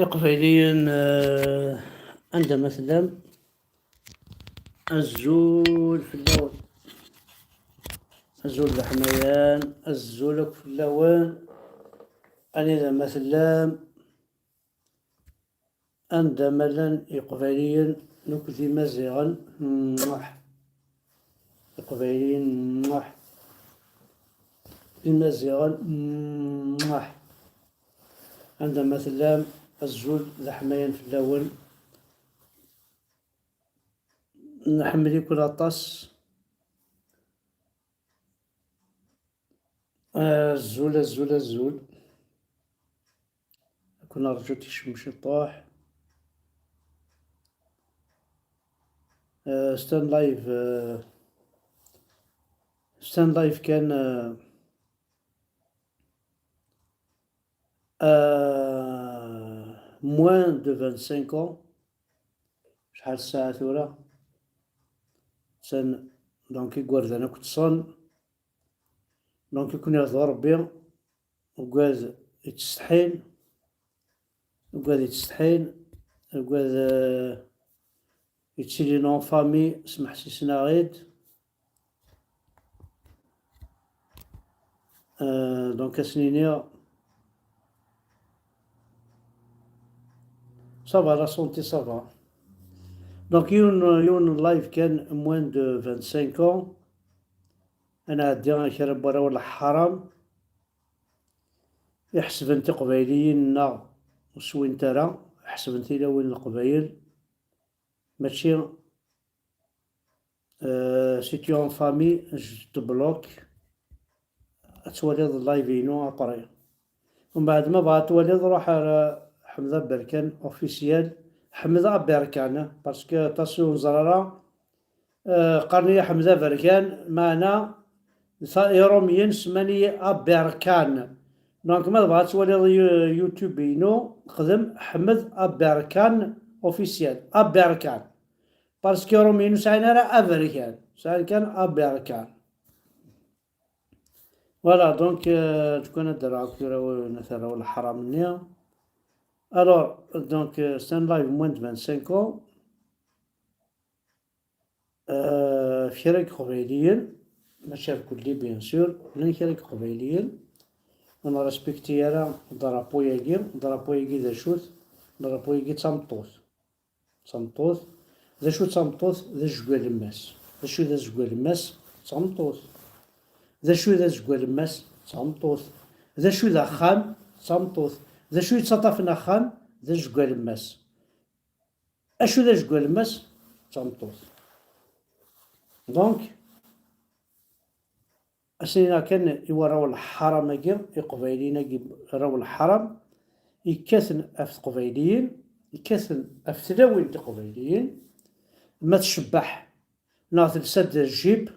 قبيليا عندنا مثلا الزول في اللون، الزول الحميان، الزولك في اللون. أنا مثلا عندما قبيليا نكذي مزيغا قبيليا المزيغا عندنا مثلا الزول الحميان في اللون. نحمل كل عطاس الزول كنا رجو تيشمش طاح ستان لايف كان موان دو 25 ans. شحال الساعة ثورة سن دونك يقول أنا كنت صن دونك يكون يهضر ربي وقاد يتستحين وقاد يتسيلي نون فامي سمح سيسنا غيد. دونك اسنينيا صافا لا سونتي صافا. دونك يون لايف كان موان دو 25 ans. انا عندي كرا برا ولا حرام يحسب انت قبايليين نا وسوين ترى يحسب انت وين القبايل ماشي سيتي اون فامي تبلوك تولي لايفينو ابري. ومن بعد ما بغات تولي روح حمزة بركان اوفيسيال حمزة بركان باسكو تاسيون زرارة قرنية حمزة بركان معنا يروميين سمانية أبركان. دونك ما بغات تولي يوتيوبينو خدم حمد أبركان اوفيسيال أبركان باسكو روميين ساين راه أبركان ساين كان أبركان. فوالا دونك تكون الدرع كورا مثلا ولا حرام النية. الوغ دونك ستان لايف موان دو 25 ans. فيريك قبيليين ماشي الكلي بيان سور لان كيريك قبيليين انا ريسبكتي انا درابو ياكي ذا شوت درابو ياكي تامطوط ذا شو تامطوط ذا جوال الماس ذا شو ذا جوال الماس تامطوط ذا شو ذا جوال الماس تامطوط ذا شو ذا خان تامطوط ذا شو يتصطفنا خان ذا جوال الماس اشو ذا جوال الماس تامطوط. دونك أسينا كان يوراو الحرم يقبايليين راو الحرم يكاثن أفت قبايليين يكاثن أفتلاوين قبايليين ما تشبح ناث لسد الجيب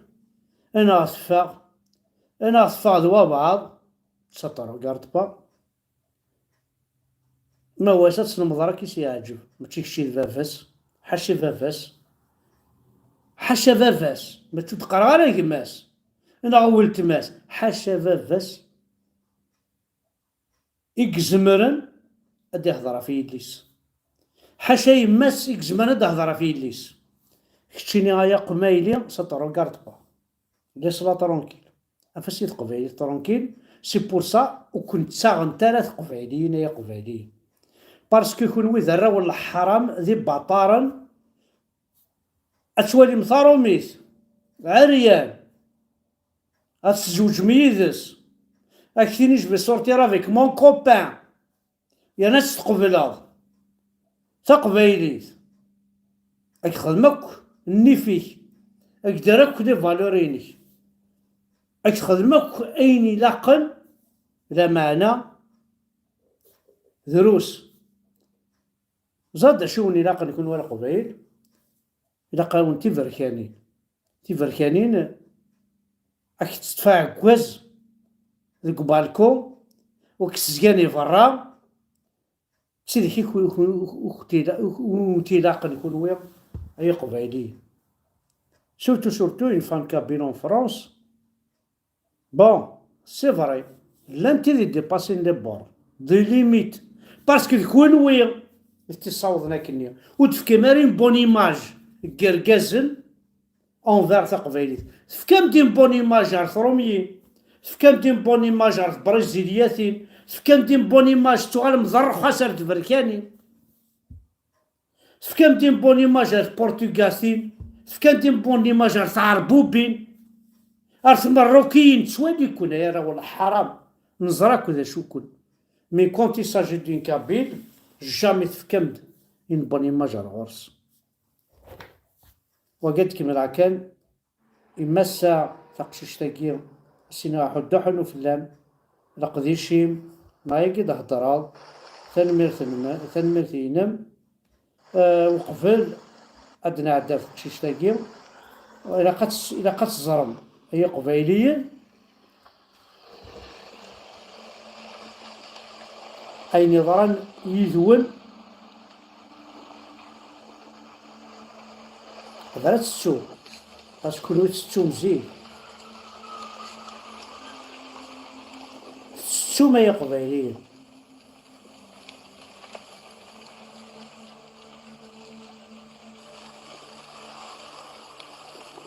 أنا أثفاق ذوا بعض تسطروا قارطبا ما واسات سنمضرا كيس يعجب متشيكشي فافاس حاشي فافاس ما تتقرا على كماس أنا غولت ماس حاشا فافاس إكزمرن أدي يهضر في يدليس حاشا يماس إكزمرن أدي يهضر في يدليس كتشيني غايا قمايلي سطرو قارطبا ليس لا ترونكيل أفاسيت قبايلي ترونكيل سي بور سا وكنت ساغن تالات قبايليين يا قبايليين بارسكو كون ذراو الحرام ذي باطارا أتوالي مثارو ميث عريان أتزوج ميدس أكتينيش بصورتي رافيك مون كوبان يا ناس تقبلها تقبيليت أكخدمك النفيك أكدرك دي فالورينيك أكخدمك أيني لاقل لا معنى دروس زاد شوني لاقل يكون ولا قبيل إلا قاون تيفركانين أكي تدفع كواز ذيك بالكو وكسجاني فرا تسيدي كي تيلاقن يكون ويا أي قبايلي سورتو إن فان كابينون فرانس. بون سي فري لان تيدي ديباسين لي بور دي ليميت باسكو ذكون وي تصاوضنا كنيا وتفكي مارين بون ايماج كركازن اونفير تقبايليت تفكام دين بون ايماج على ثروميين تفكام دين بون ايماج على برازيلياتين تفكام دين بون ايماج تغال مضر خسر تبركاني تفكام دين بون ايماج على البرتغاسين تفكام دين بون ايماج على عربوبين ارث مروكيين تسوالي يكون يا راه والله حرام نزراك وذا شو كون مي كونتي ساجي دين كابيل جامي تفكمد ان بون ايماج على الغرس وقد كمل كان يمسا تقشيش تاكير سينا حدا حنو فلان لقديشيم ما يقد هضرال ثنمير ينم وقفل ادنى عدا تقشيش تاكير الى قد زرم هي قبيلية اي نظرا يذون هذا تستو باسكو كل تستو مزيان تستو ما هي قبيلية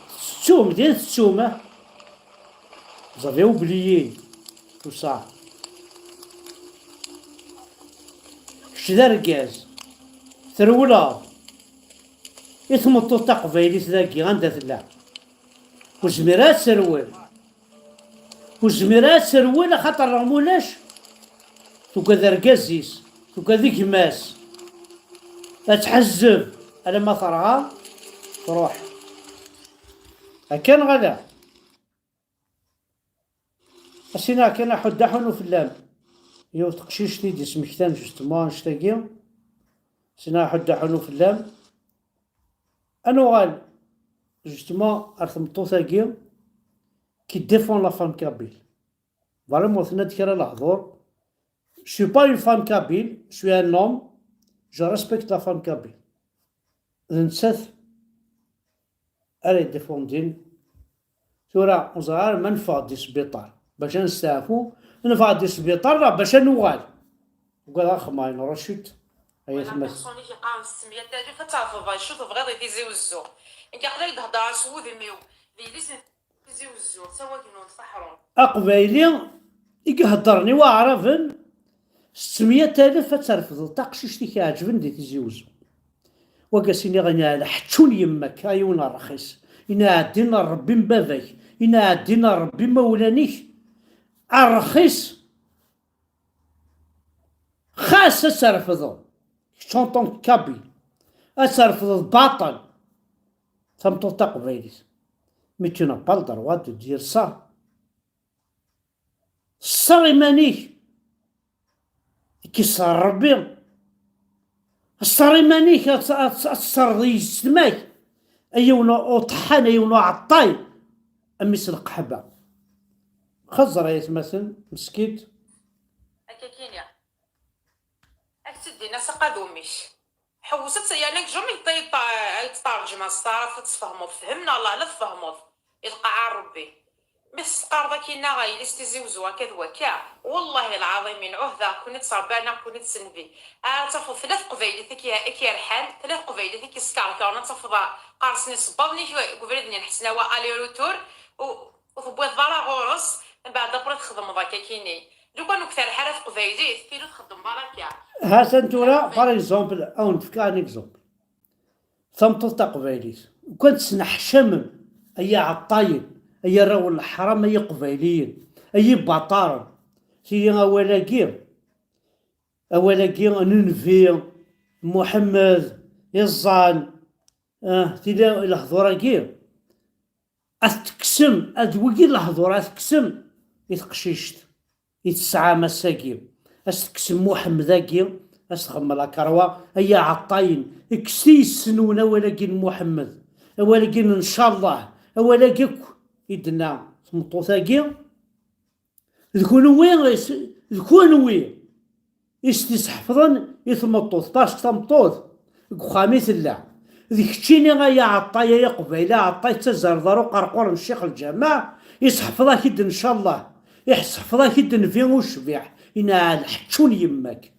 تستو مدينة تستومة vous avez oublié tout ça كش ذا ركاز ثرولا يثمطو تقبيلي ذاكي غندا ثلا وزميرات سرول خاطر رمولاش توكا ذا ركازيس توكا ذيك ماس تحزب على ما ثرها تروح هكان غدا اسينا كان حدا حنو فلان يو تقشيش تيدي سمكتان جوستمون نشتاقي سينا حدا حنو فلان انو غال جوستمون ارثمطو ثاقي كي ديفون لا فام كابيل فريمون ثنا ديكرا الحضور شو با اون فام كابيل شو ان نوم جو ريسبكت لا فام كابيل نسث اري ديفوندين ثورا وزغار منفع دي سبيطار باش نستعفو نفع دي سبيطار باش نوغال وقال اخ ماين رشيد هي ثما بيرسوني كيقام 600000 تعرف شو تبغي تيزي وزو انت قليل تهضر سود ميو ليس تيزي وزو سوا كينو نصحرون اقبايلي يقهضرني واعرفن 600000 ترفض تقشيش تي كيعجبن دي تيزي وزو وقاسيني غني على حتشون يمك ايونا رخيص إنا عدينا ربي مباباك إنا عدينا ربي مولانيك الرخيص خاص ترفضو شونطون كابي ترفضو الباطل تمطو تقبيليت مي تو n'as pas le droit de dire ça الصر مانيك كيصر ربي الصر مانيك الصر يسماك ايونا طحان ايونا عطاي اميس القحبه خزر يتمثل مسكيت هكا كينيا اكتدي ناس قادوميش حوست يعني جمي يترجم الصرف تفهموا فهمنا الله لا تفهموا يلقى ربي بس قارضه كينا غاي لستيزيوزو كذا وكا والله العظيم من عهده كنت صربانه كنت سنبي تاخذ 3 قبيله كي رحال 3 قبيله كي سكار كان تفض قارصني صبابني قبيلتني نحسنا وا الي روتور وفبوي الضرا غورس من بعد برا تخدم ضاكا كيني لو كانوا كثر حالات قبيلي كيلو تخدم برا ها سنتورا فار اكزومبل او نفكا ان اكزومبل ثمطو تقبيليت وكنت سنحشم اي عطاين اي راول الحرام اي قبيليين اي باطار سي اولاكي ننفي محمد يزان تيلا الحضوراكي اتكسم ادوكي الحضور اتكسم يتقشيشت يتسعى مساكي استكسم محمداكي استخدم لا كروه اي عطاين اكسي السنون اولاكي محمد اولاكي ان شاء الله اولاكي يدنا مطوثاكي ذكون وين يستحفظن يثمطوث باش تمطوث خاميث لا ذيك تشيني غايا عطايا يا قبيله عطاي تزرزرو قرقور الشيخ الجماع يصحفظها كد ان شاء الله يحصحفظها كد نفي وشبيع إنا الحتشون يماك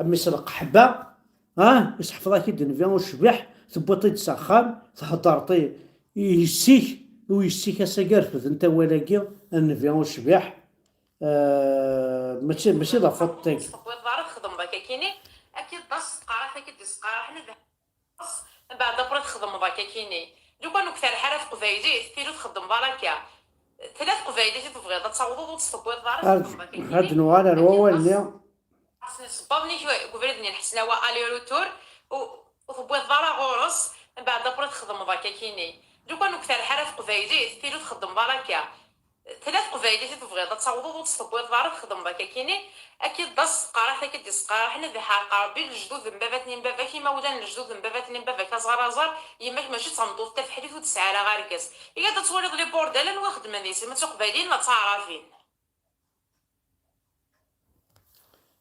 أمي سلق حبة يسحفظها كي دنفيا وشبح تبوطي تسخان تهضرطي يسيك ويسيك اساكارفذ انت ولاكي النفيا وشبح ماشي لا فوتيك تقوي الضار تخدم باكا كيني اكيد داس قرا اكيد ديس قرا حنا داس بعد برا تخدم باكا كيني لو كانوا كثر حرف قفايدي تيرو تخدم باراكا ثلاث قفايدي تبغي تصاوضوا وتستقوي الضار تخدم باكا كيني هاد نوال الروا اللي صبابني شويه قفرتني نحسنا وا الي روتور وتبغي الضار غورس بعد برا تخدم باكا كيني لو كانوا كثر حرف قفايدي تيرو تخدم باراكا ثلاث قفايدي تبغي تصاوضوا وتستقوي الضار تخدم باكا كيني اكيد داس قرا اكيد ديس قرا حنا ذي حلقه ربي الجدود من باباتني من بابا كيما ولان الجدود من باباتني من بابا كازغار ازار يماك ماشي تصنطو حتى في حديث وتسعه على غاركاس الا تتولد لي بوردال واخد منيسي ما تقبالين ما تعرفين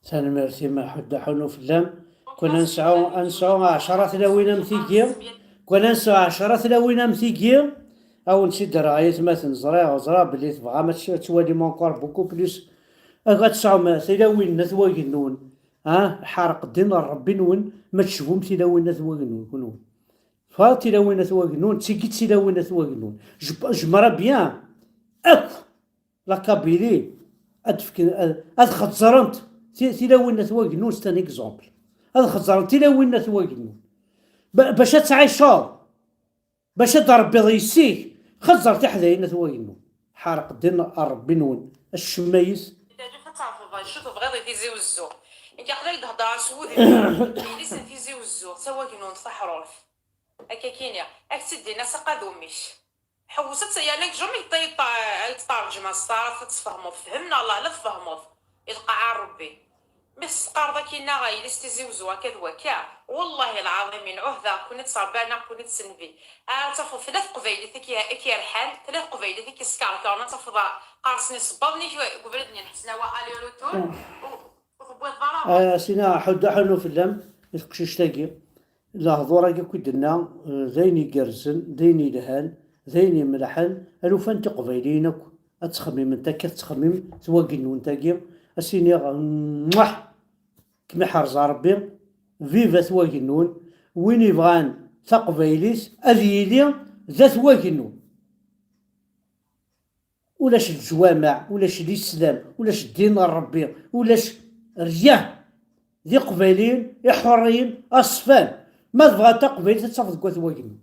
سان ميرسي ما حد حنو فلام كنا نسعو 10 ثلاوين مثيكيا كنا نسعو 10 ثلاوين مثيكيا او نسيت رايت مثلا زرا بلي تبغى ما توالي مونكور بوكو بليس غتسعو ثلاوين نثواكنون حارق الدين ربي نون ما تشوفهم ثلاوين نثواكنون كنون ثلاوين نثواكنون تيكي ثلاوين نثواكنون جمرا بيان اكو لا كابيلي اد خزرنت ثلاوين نثواكنون ستان اكزومبل اد خزرنت ثلاوين نثواكنون باش تعيشوا باش تربي ضيسيك خزرت حدايا نثواكنون حارق الدين ربي نون الشمايس شوف بغيض يتيزي والزور انت قدر تهضر سعودي لسه تيزي والزور سوا كينون تحرف هكا كينيا اكتدي ناس قادوميش حوست يعني جمي يترجم الصارف تفهموا فهمنا الله لا تفهموا يلقى ربي بس قارضه كينا غاي لستيزي وزوا كذا والله العظيم عهده كنت صربانه كنت سنبي تفض ثلاث قبيلتك كي رحال ثلاث قبيلتك سكار كان تفض قارصني صبابني شويه قبلتني نحسنا وا الي روتور وبغيت ضرب سينا حنو في اللم يتقشش تاكي لا هضورا كي درنا ذيني قرزن ذيني لهان ذيني ملحن الو فانت قبيلينك اتخمم انت كتخمم تواقنون تاكي اسيني موح كما حرز ربي فيفا ثواكنون وين يبغان ثقبيليس اذيلي ذا ثواكنون ولاش الجوامع ولاش الاسلام ولاش الدين ربي ولاش رياه ذي قبيلين حرين اصفان ما تبغى تقبيل تتصفد كوا ثواكنون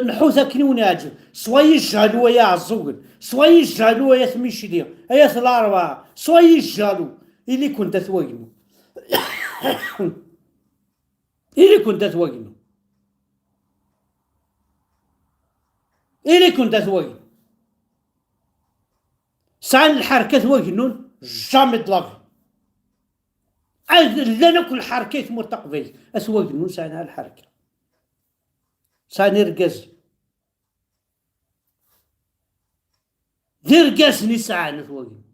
نحوث كنون يعجب سواي يجهلوا يا عزوقل سواي يجهلوا يا ثميشلي يا الاربعه سواي يجهلوا اللي كنت ثواكنون اللي كنت ثواكنون اللي كنت ثواكنون سعى الحركه ثواكنون جامي طلافي لا ناكل حركه مرتقبيل اثواكنون سعى الحركه ساني رقاز ذي رقاز نسعى نثواقي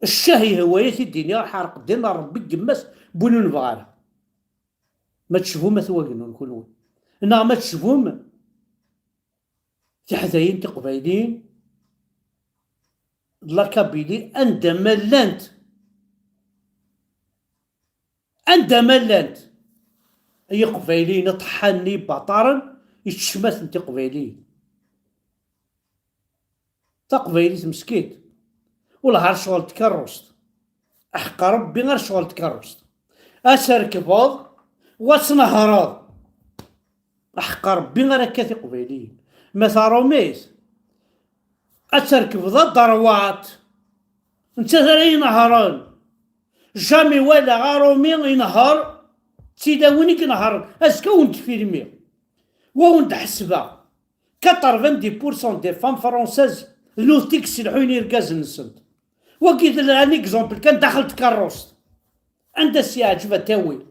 الشهي هواية الدنيا حارق الدين ربي قماس بونو نبغانا ما تشوفهم ثواقنون كلهم إنها ما تشوفهم تحذاين تقبايلين لاكابيلي عندما لانت أي قبايلين طحني بطارا يتشمس انت قبايلين تقبايلي مسكيت والهار شغل تكرست احقى ربي غير شغل تكرست اسركبض واسنهرض احقى ربي غير هكا قبايلين مثلا ميس اسركبض الضروات انت ثاني نهران جامي ولا غارومي ينهار سيدا وينك نهار اسكا ونت فيلمي وونت حسبه 90% دي فام فرونسيز لو تيكسلحوني ركاز نسنت وكيد ان اكزومبل كان دخلت كاروست عند السياج تاوي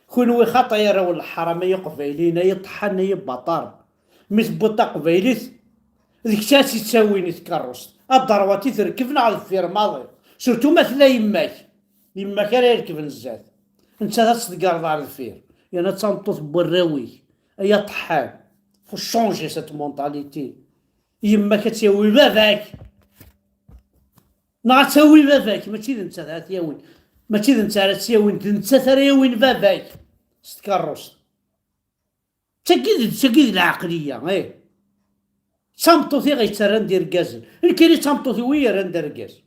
كونوي خطيره ولا حراميه قبايلينا يطحن يبطار مثبوطه قبايليت ذيك شاسي تساويني تكاروست الضرواتي تركبنا على الفير ماضي سورتو مثلا يماك راه يركب الزاد انت تصدق على الفير يعني تنطط براوي ايا طحان فو شونجي سيت مونطاليتي يما كتساوي باباك نا تساوي باباك ماشي د نتا راه تياوين، ماشي د نتا راه تياوين، د نتا راه ياوين باباك ستكروس. تاكيد العقليه تامطوثي غيتسرى ندير كازن الكري تامطوثي ويا راه ندير كاز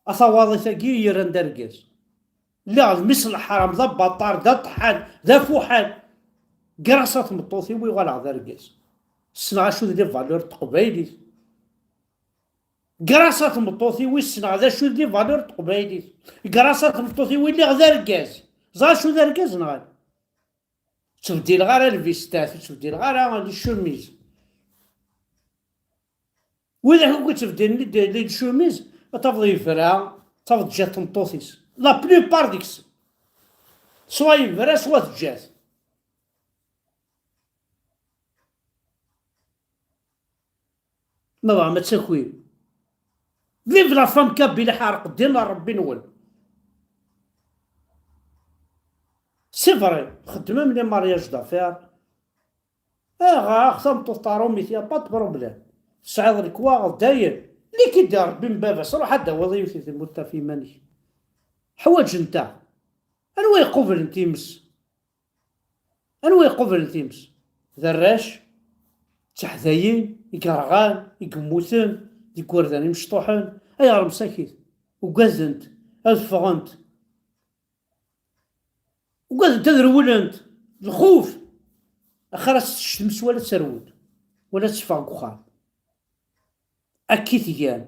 اثواضي ثاقي هي راه ندير كاز. لا المثل الحرام ذا بطار ذا طحان ذا فوحان كراسات مطوثي وي غالا دار كاز. السنغا شو دي فالور تقبايلي كراسات مطوثي وي السنغا ذا شو دي فالور تقبايلي كراسات مطوثي وي اللي غدار كاز زا شو دار كاز نغال تبديل غير الفيستات تبديل غير الشوميز وإذا كنت تبديل لي الشوميز تفضي فرا تفض جات مطوثيس لا بلوبار ديكس سوا يفرا سوا تجات. ما تساكوي فيف لا فام كابي لا حارق ديما ربي نول. سي فري خدمه من لي مارياج دافير خصهم تطارو ميثيا با دو بروبليم تسعيد الكواغ داير اللي كيدير ربي من بابا صراحه هذا وظيفتي في الموت في ماني حوايج نتا انو يقبل نتيمس انو يقبل نتيمس ذراش تحذايين يكرغان يقموثن يكوردان مشطوحن اي راه مساكيت وكازنت الفغنت وكازنت تدرولنت الخوف خلاص الشمس ولا تسرود ولا تشفى كخان أكيد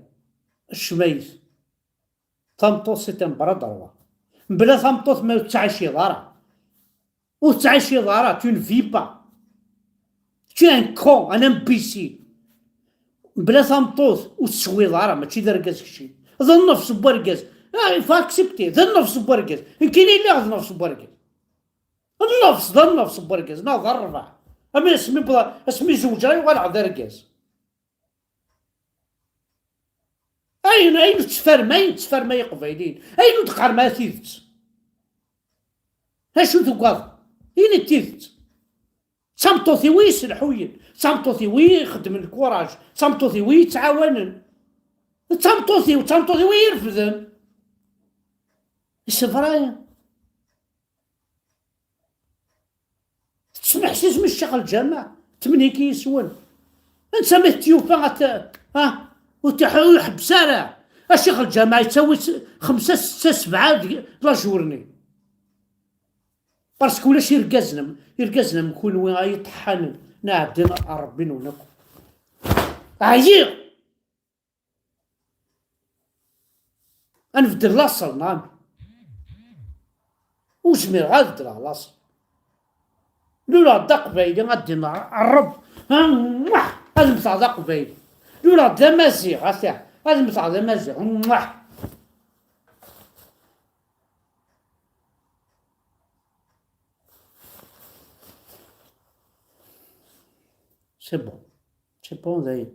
الشميس ثمطوط سيتم برادروا بلا ثمطوط ما تعيشي ضارة وتعيشي ضارة tu ne vis pas tu es un con un imbécile بلا ثمطوط وتسوي ضارة ماشي دركاز كشي ذا النفس بركاز فاكسبتي ذا النفس بركاز يمكن اللي غض النفس بركاز النفس ذا النفس بركاز ناظر الربع أما اسمي زوجة ولا دركاز أين تفرمي قبيلين أين تقار ما تيفت هاشو تقاض أين تيفت صمتوثي وي يسلحوين صمتوثي وي يخدم الكوراج صمتوثي وي يتعاونن صمتوثي وي يرفدن السفرايا تسمح اسم الشغل الجامع تمنيكي يسون انت ما تيوفا ويحب سارع الشيخ الجامعي يسوي 5 6 7 لا جورني باسكو ولاش يركزنا نكون وين يطحن نعدنا ربي ونكو عييق انفدر لاصل نعم وجميل غادر لاصل لولا دق بايدي غادينا الرب لازم تصدق بايدي لولا دا مازيغ لازم تصدق مازيغ سي بون ذايا.